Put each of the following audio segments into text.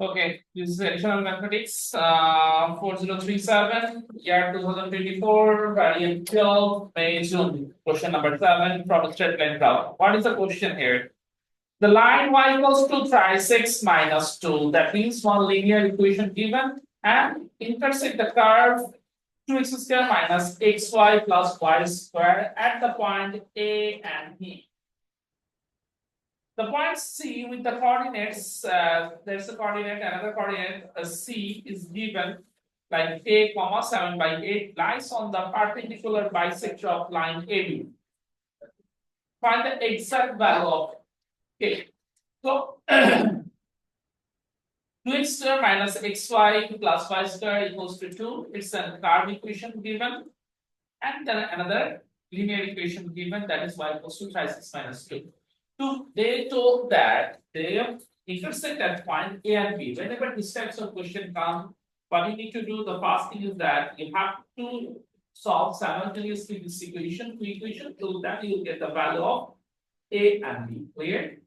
Okay, this is additional mathematics 4037, year 2024, variant 12, May, June. Question number 7 from a straight line problem. What is the question here? The line y equals to trisix minus 2. That means one linear equation given and intersect the curve 2x square minus xy plus y square at the point A and B. The point C with the coordinates, there's a coordinate, another coordinate, C is given like A comma 7 by 8 lies on the perpendicular bisector of line AB. Find the exact value of A. So 2x square minus xy plus y square equals to 2. It's a curve equation given. And then another linear equation given, that is y equals to 3x minus 2. So they told that they intersect at point A and B. Whenever this types of question come, what you need to do, the first thing is that you have to solve simultaneously this equation, two equations, so that you will get the value of A and B. Clear?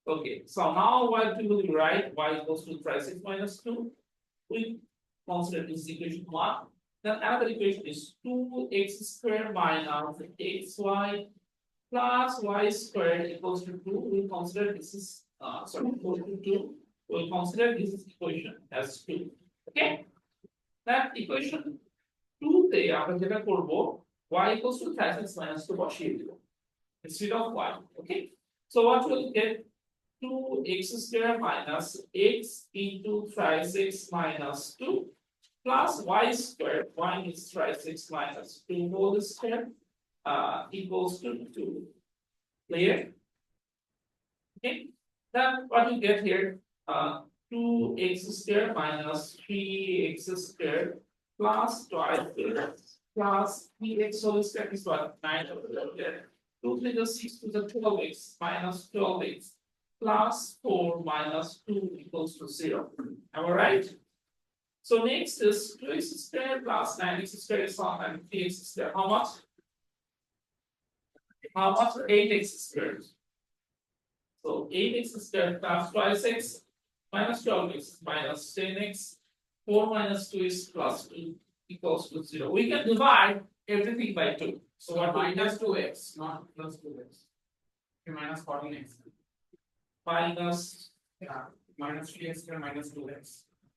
Okay, so now what we will write y equals to 3x minus 2. We consider this equation 1. Then another equation is 2x squared minus xy plus y squared equals to 2. We consider this is equal to 2. We'll consider this equation as 2. Okay? That equation 2 তে আমরা যেটা করব y equals to 3x minus 2 বসিয়ে দেব instead of y. Okay? So what we'll get 2x squared minus x into 3x minus 2 plus y squared, y is 3x minus 2 whole square equals to 2. Clear? Okay. Then what you get here? 2x squared minus 3x squared plus 12x plus 3x whole square is what? 9 over there. 2 to the 6 to the 12x minus 12x plus 4 minus 2 equals to 0. Am I right? So next is 2x squared plus 9x squared is 1 and 3x squared. How much? How much? 8x squared. So 8x squared plus 12x minus 12x minus 10x 4 minus 2 is plus 2 equals to 0. We can divide everything by 2. So what minus 2x, not plus 2x. Okay, minus 14x. Minus minus 3x squared minus 2x.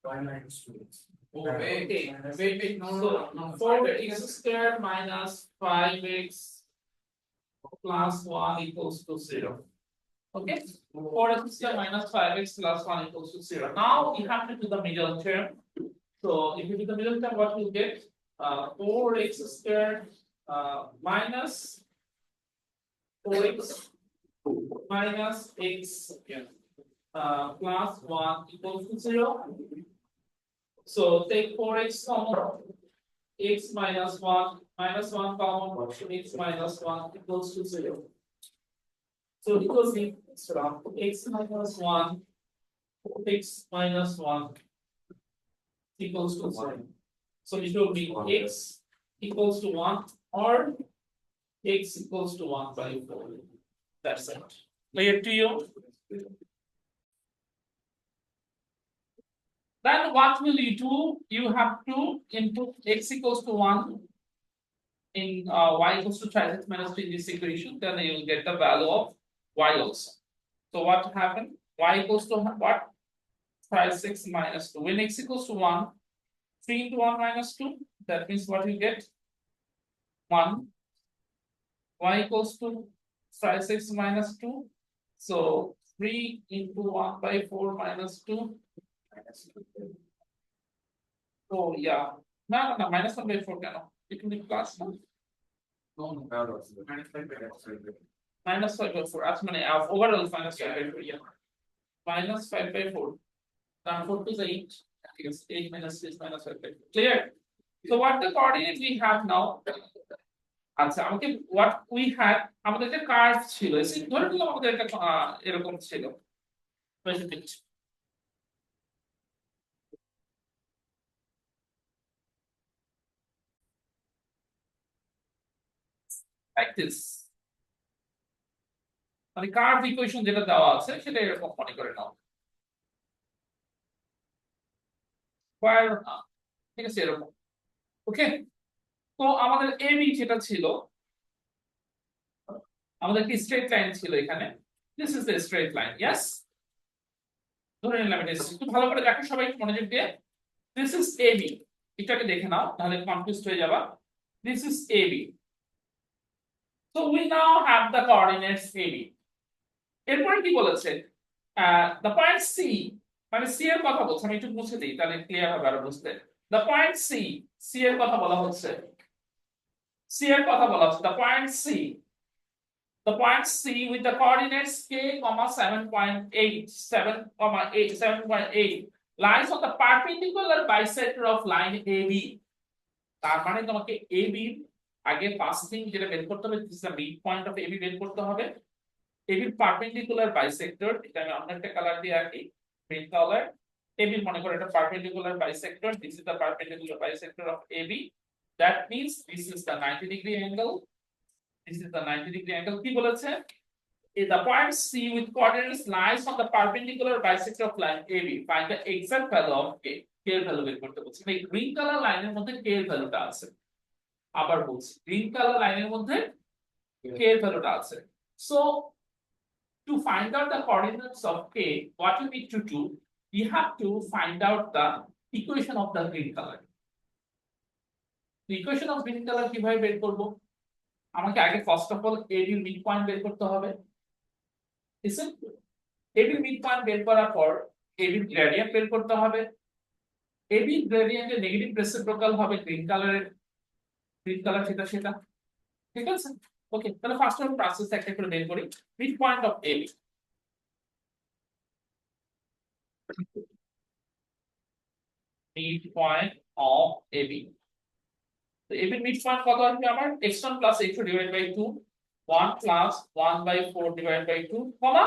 Why minus 2x? Oh, wait, no. 4x squared minus 5x plus 1 equals to 0. Okay, 4x squared minus 5x plus 1 equals to 0. Now you have to do the middle term. So if you do the middle term, what you get? 4x squared minus 4x minus x plus 1 equals to 0. So take 4x common, x minus 1 minus 1 common, x minus 1 equals to 0. So equals x minus 1, x minus 1 equals to 0. So it will be x equals to 1 or x equals to 1 by 4. That's it. Clear to you? Then what will you do? You have to input x equals to 1 in y equals to 3x minus 3 in this equation. Then you will get the value of y also. So what happened? Y equals to what? 3x minus 2. When x equals to 1, 3 into 1 minus 2. That means what you get? 1. Y equals to 3x minus 2. So 3 into 1 by 4 minus 2. So yeah. No, minus 1 by 4 cannot. It will be plus 1. No, minus 5 by 4. That's many overall minus 5 by 4. Yeah. Minus 5 by 4. Then 4 to the 8. Yes, 8 minus 6 minus 5 by 4. Clear? So what the coordinate we have now? আচ্ছা আমাকে what we had আমাদের একটা curve ছিল সেই ধরে নিলাম আমাদের একটা এরকম ছিল like this মানে কার্ভ ইকুয়েশন যেটা দেওয়া আছে সেটা এরকম মনে করে নাও স্কয়ার না, ঠিক আছে এরকম। ওকে, তো আমাদের এবি যেটা ছিল, আমাদের কি স্ট্রেট লাইন ছিল এখানে, this is the straight line, yes. ধরে নিলাম এটা একটু ভালো করে দেখো সবাই মনোযোগ দিয়ে, দিস ইজ এবি, এটাকে দেখে নাও তাহলে কনফিউজড হয়ে যাবা। This is AB, so we now have the coordinates AB. এরপরে কি বলেছে, দ্য পয়েন্ট সি, মানে সি এর কথা বলছে, আমি একটু মুছে দিই তাহলে ক্লিয়ার হবে আরো বুঝতে। দ্য পয়েন্ট সি, সি এর কথা বলা হচ্ছে, সি এর কথা বলা হচ্ছে, the point C, the point C with the coordinates k, 7.8, 7,8, 7.8 lies on the perpendicular bisector of line AB. তার মানে তোমাকে AB আগে ফার্স্ট থিং যেটা বের করতে হবে, this is the mid point of AB বের করতে হবে। AB এর পারপেন্ডিকুলার বাইসেক্টর, এটা আমি অন্য একটা কালার দিয়ে আঁকি, গ্রিন কালার। AB মনে করো এটা perpendicular bisector, this is the perpendicular bisector of AB, that means this is the 90-degree angle, this is the 90-degree angle। কি বলেছে, the point C with coordinates lies on the perpendicular bisector of line AB, find the exact value of k, k এর value বের করতে বলছে। এই green colour লাইনের মধ্যে k এর ভ্যালুটা আছে, আবার বলছি গ্রিন কালার লাইনের মধ্যে k এর ভ্যালুটা আছে। So to find out the coordinates of k, what you need to do, you have to find out the equation of the green color। the equation of green color কিভাবে বের করব, আমাকে আগে ফার্স্ট অফ অল AB এর mid point বের করতে হবে। AB mid point বের করার পর এবি গ্রেডিয়েন্ট বের করতে হবে। এবি গ্রেডিয়েন্টের নেগেটিভ রেসিপ্রোকাল হবে গ্রিন কালারের, গ্রিন কালার সেটা, ঠিক আছে। ওকে, তাহলে ফার্স্ট অফ প্রসেস একটা করে বের করি। Mid point of AB, mid point of AB, তো এবি মিড পয়েন্ট কত আসবে আমার, x1 + x2 divide by 2, 1 + 1/4 divide by 2, comma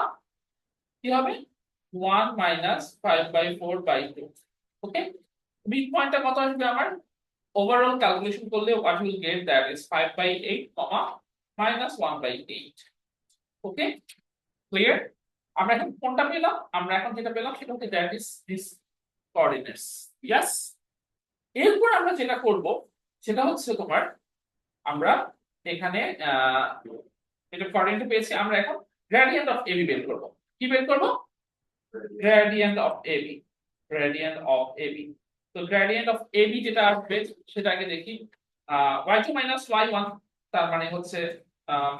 কি হবে 1 - 5/4/2। ওকে, মিড পয়েন্টটা কত আসবে আমার, ওভারঅল ক্যালকুলেশন করলে what you will get that is 5/8, -1/8। Okay, clear. আমরা এখন কোনটা পেলাম, আমরা এখন যেটা পেলাম সেটা হচ্ছে that is this coordinates, yes। এরপর আমরা যেটা করব সেটা হচ্ছে তোমার, আমরা এখানে এটা কোঅর্ডিনেট পেয়েছি, আমরা এখন গ্রেডিয়েন্ট অফ AB বের করব। কি বের করব, gradient of AB, gradient of AB। তো গ্রেডিয়েন্ট অফ AB যেটা আসবে সেটাকে দেখি, y2 - y1, তার মানে হচ্ছে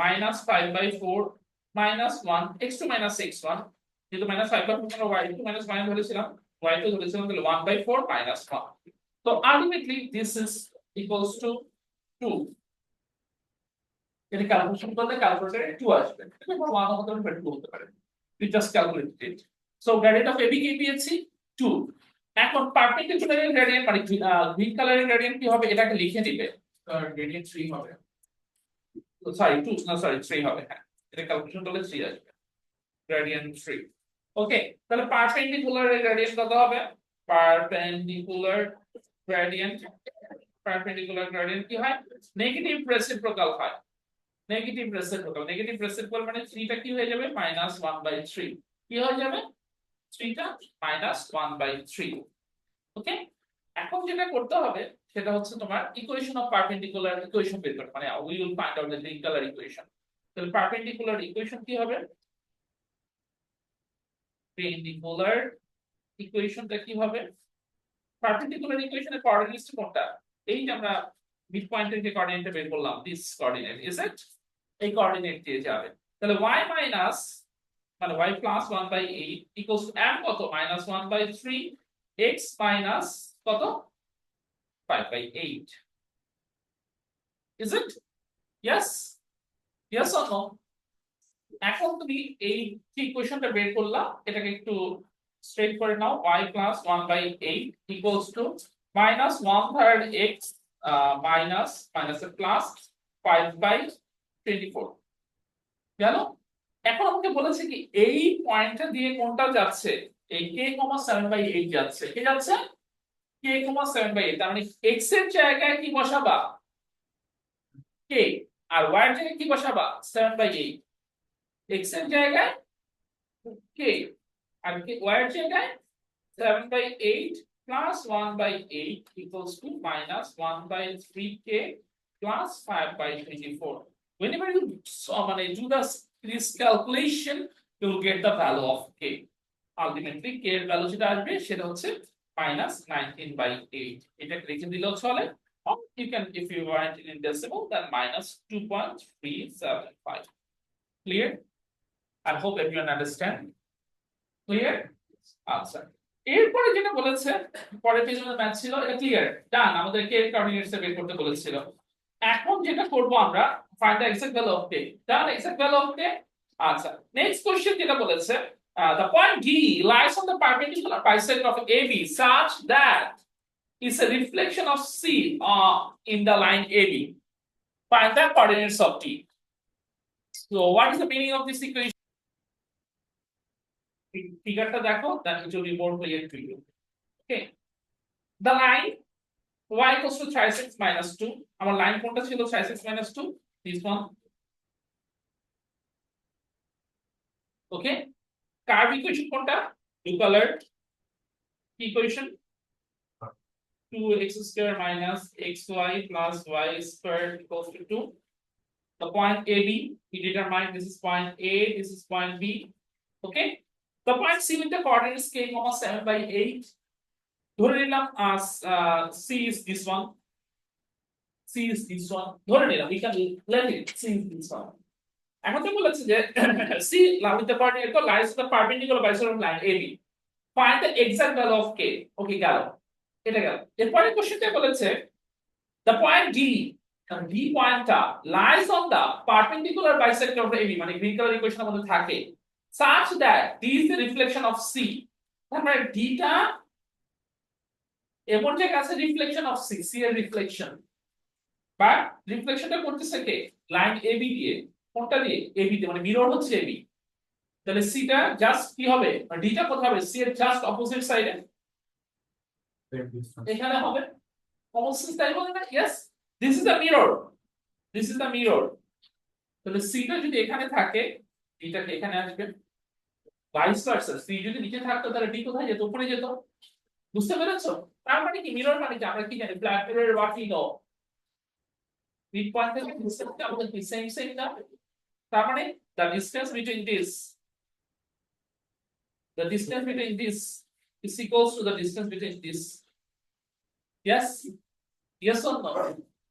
-5/4 -1, x2 - x1, যেহেতু -5/4 আমরা y2 - y1 ধরেছিলাম, y2 ধরেছিলাম, তাহলে 1/4 - 1। তো ultimately this is equals to 2। এটা ক্যালকুলেশন করলে ক্যালকুলেটরে 2 আসবে, এটা 1 হতে পারে 2 হতে পারে, we just calculated it। so gradient of AB কে পেয়েছি 2। এখন পারপেন্ডিকুলার এর গ্রেডিয়েন্ট মানে গ্রিন কালারের গ্রেডিয়েন্ট কি হবে, এটাকে লিখে দিবে, গ্রেডিয়েন্ট 3 হবে, সরি 2 না, সরি 3 হবে, হ্যাঁ এটা ক্যালকুলেশন করলে 3 আসবে, গ্রেডিয়েন্ট 3। ওকে, তাহলে পারপেন্ডিকুলার এর গ্রেডিয়েন্ট কত হবে, পারপেন্ডিকুলার গ্রেডিয়েন্ট, পারপেন্ডিকুলার গ্রেডিয়েন্ট কি হয়, নেগেটিভ রেসিপ্রোকাল হয়, নেগেটিভ রেসিপ্রোকাল, নেগেটিভ রেসিপ্রোকাল মানে 3 টা কি হয়ে যাবে -1/3, কি হয়ে যাবে 3 টা -1/3। ওকে, এখন যেটা করতে হবে সেটা হচ্ছে তোমার ইকুয়েশন অফ পারপেন্ডিকুলার ইকুয়েশন বের করতে, মানে we will find out the green colour equation. তাহলে পারপেন্ডিকুলার ইকুয়েশন কি হবে, পারপেন্ডিকুলার ইকুয়েশনটা কি হবে, পারপেন্ডিকুলার ইকুয়েশনের কোঅর্ডিনেটস কোনটা, এই যে আমরা মিড পয়েন্টের যে কোঅর্ডিনেটটা বের করলাম, দিস কোঅর্ডিনেট ইজ ইট, এই কোঅর্ডিনেট দিয়ে যাবে। তাহলে y মাইনাস মানে y + 1/8 ইকুয়ালস টু m কত, -1/3, x মাইনাস কত 5/8, is it, yes, yes or no। এখন তুমি এই যে ইকুয়েশনটা বের করলা এটাকে একটু স্ট্রেট করে নাও, y + 1/8 equals to -1/3 x minus মাইনাসের প্লাস 5/24 গেল। এখন আমাকে বলেছে কি এই পয়েন্টটা দিয়ে কোনটা যাচ্ছে, এই k, 7/8 যাচ্ছে, কি যাচ্ছে k, 7/8, তার মানে x এর জায়গায় কি বসাবা k, আর y এর জায়গায় কি বসাবা 7/8, x এর জায়গায় k আর y এর জায়গায় 7/8 plus 1 by 8 equals to minus 1 by 3k plus 5 by 24. Whenever you do this calculation, you will get the value of k. Ultimately k এর ভ্যালু যেটা আসবে সেটা হচ্ছে minus 19 by 8. এটা লিখে দিলেও চলে, or you can, if you write it in decimal, then minus 2.375. Clear? I hope everyone understand. Clear? আচ্ছা, এরপরে যেটা বলেছে পরের পেজে ম্যাথ ছিল, এটা ক্লিয়ার ডান, আমাদেরকে কোঅর্ডিনেটস বের করতে বলেছিল। এখন যেটা করব আমরা find the exact value of k, done, exact value of k। আচ্ছা, নেক্সট কোশ্চেন যেটা বলেছে the point D lies on the perpendicular bisector of AB such that is a reflection of C in the line AB. Find the coordinates of T. So what is the meaning of this equation? ফিগারটা দেখো, then it will be more clear to you. Okay, the line y equals to 36 minus 2. আমার line কোনটা ছিল 36 minus 2? This one. Okay, curve equation কোনটা? Blue colored equation 2x square minus xy plus y square equals to 2. The point AB, we determine this is point A, this is point B. Okay, the point C with the coordinates k, 7 by 8. ধরে নিলাম C is this one, C is this one, ধরে নিলাম, we can let it C is this one. এখন তো বলেছে যে C with the coordinate lies on the perpendicular bisector of line AB. Find the exact value of k. Okay, গেল, এটা গেল। এরপরে কোশ্চেনটা বলেছে the point D, D পয়েন্টটা lies on the perpendicular bisector of AB, মানে গ্রিন কালার ইকুয়েশনের মধ্যে থাকে, such that D is the reflection of C. তার মানে D টা এমন যে কাছে রিফ্লেকশন অফ সি, সি এর রিফ্লেকশন, বাট রিফ্লেকশনটা করতেছে কে? লাইন এবি দিয়ে। কোনটা দিয়ে? এবি দিয়ে, মানে মিরর হচ্ছে এবি। তাহলে সি টা জাস্ট কি হবে, ডি টা কোথায় হবে? সি এর জাস্ট অপোজিট সাইডে এখানে হবে। কমন সেন্স তাই বলে না? Yes, this is the mirror, this is the mirror. তাহলে সি টা যদি এখানে থাকে, ডি টা এখানে আসবে, ভাইস ভার্সা। সি যদি নিচে থাকতো তাহলে ডি কোথায় যেত? উপরে যেত। বুঝতে পেরেছো? তার মানে কি, মিরর মানে কি আমরা কি জানি, flat mirror what we know, midpoint থেকে distance আমাদের কি সেম না? তার মানে the distance between this is equals to the distance between this. Yes, yes or no?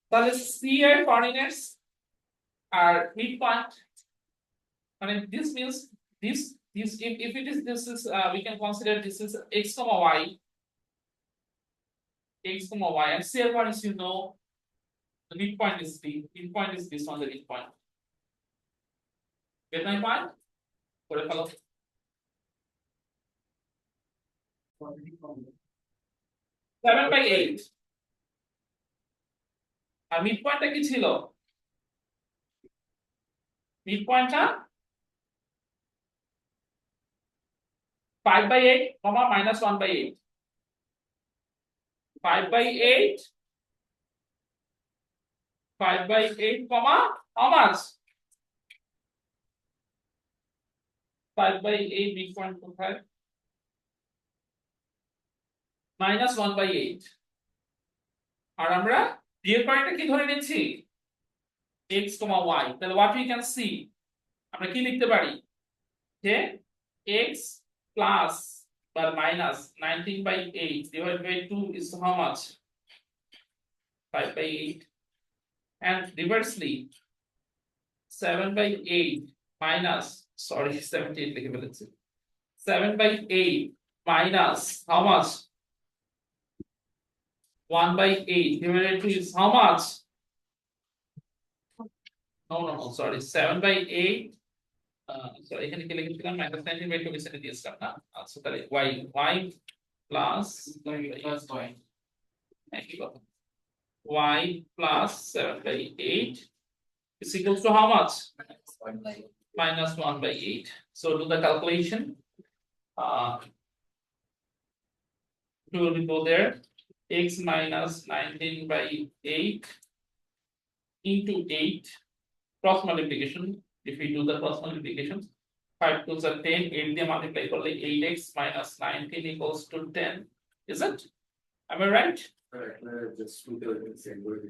তাহলে C এর coordinates are midpoint, মানে this means this if it is this is we can consider this is x comma y, and C eর coordinates, you know, the midpoint is D, midpoint is this one, the midpoint. Get my point? করে ফেলো। 7 by 8, আর মিডপয়েন্টটা কি ছিল? মিডপয়েন্টটা 5 by 8, minus 1 by 8. 5 by 8, 5 by 8, how much? 5 by 8 midpoint কোথায়? minus 1 by 8. আর আমরা d এর পয়েন্টটা কি ধরে নিচ্ছি? x, y. তাহলে what we can see, আমরা কি লিখতে পারি যে x plus or minus 19 by 8 divided by 2 is how much? 5 by 8. And reversely 7 by 8 minus, sorry, 78 লিখে ফেলেছি, 7 by 8 minus how much? 1 by 8 divided by 2 is how much? No, sorry, 7 by 8, so এখানে কি লিখেছিলাম, minus 19 by 2 এখানে দিয়েছিলাম না। আচ্ছা, তাহলে y plus y, একই কথা, y plus 7 by 8 is equal to how much? Minus 1 by 8. So do the calculation. We will go there. X minus 19 by 8 into 8, cross multiplication. If we do the cross multiplication, 5 2s are 10, 8 দিয়ে multiply করলে 8x minus 19 equals to 10, is it? Am I right? Just put the same word.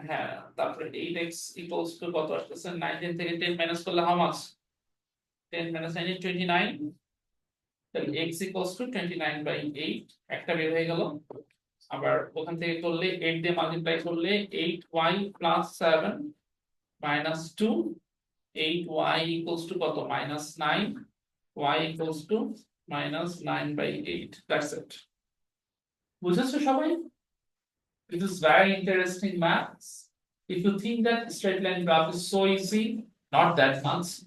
হ্যাঁ তারপরে 8x equals to কত আসতেছে 19 থেকে 10 minus করলে how much 10 minus 9 is 29 তাহলে x equals to 29 by 8 একটা বের হয়ে গেল আবার ওখান থেকে করলে 8 দিয়ে মাল্টিপ্লাই করলে 8y plus 7 minus 2 8y equals to কত minus 9 y equals to minus 9 by 8 that's it বুঝেছো সবাই It is very interesting maths. If you think that straight line graph is so easy, not that much.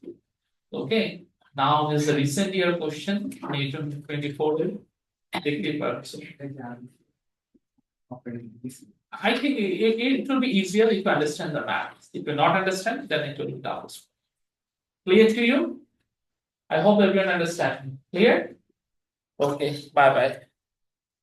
Okay. Now is the recent year question, 2024. I think it will be easier if you understand the maths. If you not understand, then it will be tough. Clear to you? I hope everyone understand. Clear? Okay. Bye bye.